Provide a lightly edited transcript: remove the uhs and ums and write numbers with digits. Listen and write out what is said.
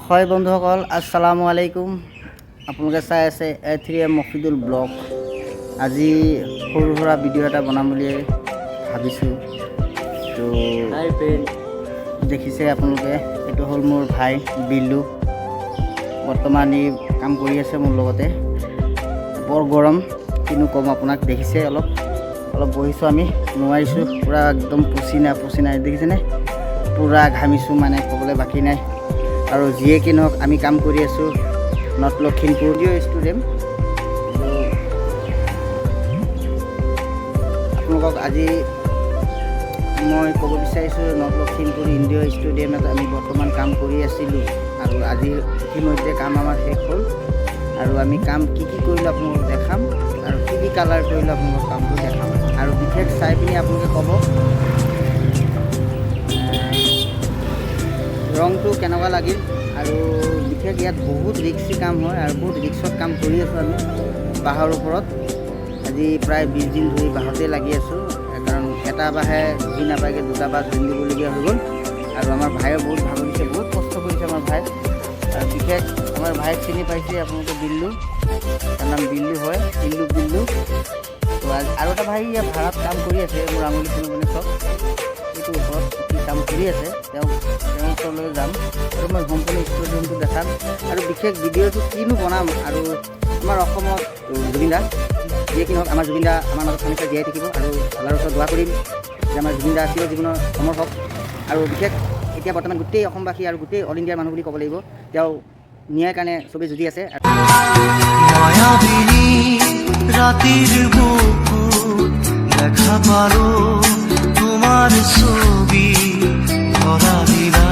হয় বন্ধুসকল, আসসালামু আলাইকুম। আপোনালোকে চাই আছে A3M মফিদুল ব্লগ। আজি সৰু সুৰা ভিডিঅ' এটা বনাম বুলি ভাবিছোঁ। তো দেখিছে আপোনালোকে, এইটো হ'ল মোৰ ভাই বিল্লু। বৰ্তমান ই কাম কৰি আছে মোৰ লগতে। বৰ গৰম কিনো ক'ম আপোনাক, দেখিছে অলপ বহিছোঁ, আমি নোৱাৰিছোঁ, পূৰা একদম পচিনা দেখিছেনে, পূৰা ঘামিছোঁ, মানে ক'বলৈ বাকী নাই। আৰু যিয়ে কি নহওক আমি কাম কৰি আছোঁ নৰ্থ লখিমপুৰ ষ্টুডিয়াম। আপোনালোকক আজি মই ক'ব বিচাৰিছোঁ, নৰ্থ লখিমপুৰ ইণ্ডিয়া ষ্টেডিয়ামত আমি বৰ্তমান কাম কৰি আছিলোঁ। আৰু আজি ইতিমধ্যে কাম আমাৰ শেষ হ'ল। আৰু আমি কাম কি কৰিলোঁ আপোনালোকক দেখাম, আৰু কি কালাৰ কৰিলোঁ আপোনালোকক কামটো দেখাম। আৰু বিশেষ চাই পিনি আপোনালোকে ক'ব ৰংটো কেনেকুৱা লাগিল। আৰু বিশেষ ইয়াত বহুত ৰিক্সি কাম হয়, আৰু বহুত ৰিক্সত কাম কৰি আছোঁ আমি বাঁহৰ ওপৰত। আজি প্ৰায় 20 দিন ধৰি বাঁহতে লাগি আছোঁ, কাৰণ এটা বাঁহে জুই নাপায়গৈ, দুটা বাঁহ জুই দিবলগীয়া হৈ গ'ল। আৰু আমাৰ ভাইয়ে বহুত ভাগৰিছে, বহুত কষ্ট কৰিছে আমাৰ ভাই। আৰু বিশেষ আমাৰ ভাইক চিনি পাইছে আপোনালোকে, বিল্লু, তাৰ নাম বিল্লু হয়, বিল্লু। তো আৰু এটা ভাই ইয়াত ভাড়াত কাম কৰি আছে, মোৰ আঙুলি শুনিবনে চব, এইটোৰ ওপৰত কাম কৰি আছে। তেওঁৰ ওচৰলৈ যাম আৰু মই সম্পূৰ্ণ ষ্টেডিয়ামটো দেখাম। আৰু বিশেষ ভিডিঅ'টো কিনো বনাম, আৰু আমাৰ অসমত জুবিন দা, যিয়ে কি নহওক আমাৰ জুবিন দা আমাৰ মাজত হামেশা জীয়াই থাকিব। আৰু আল্লাহৰ ওচৰত দোৱা কৰিম যে আমাৰ জুবিন দা চিৰজীৱনৰ অমৰ হওক। আৰু বিশেষ এতিয়া বৰ্তমান গোটেই অসমবাসী আৰু গোটেই অল ইণ্ডিয়াৰ মানুহ বুলি ক'ব লাগিব, তেওঁ ন্যায়ৰ কাৰণে চবেই যুঁজি আছে। ৰাতেৰ বুকুত দেখা পালো তোমাৰ ছবি ধৰা দিলা।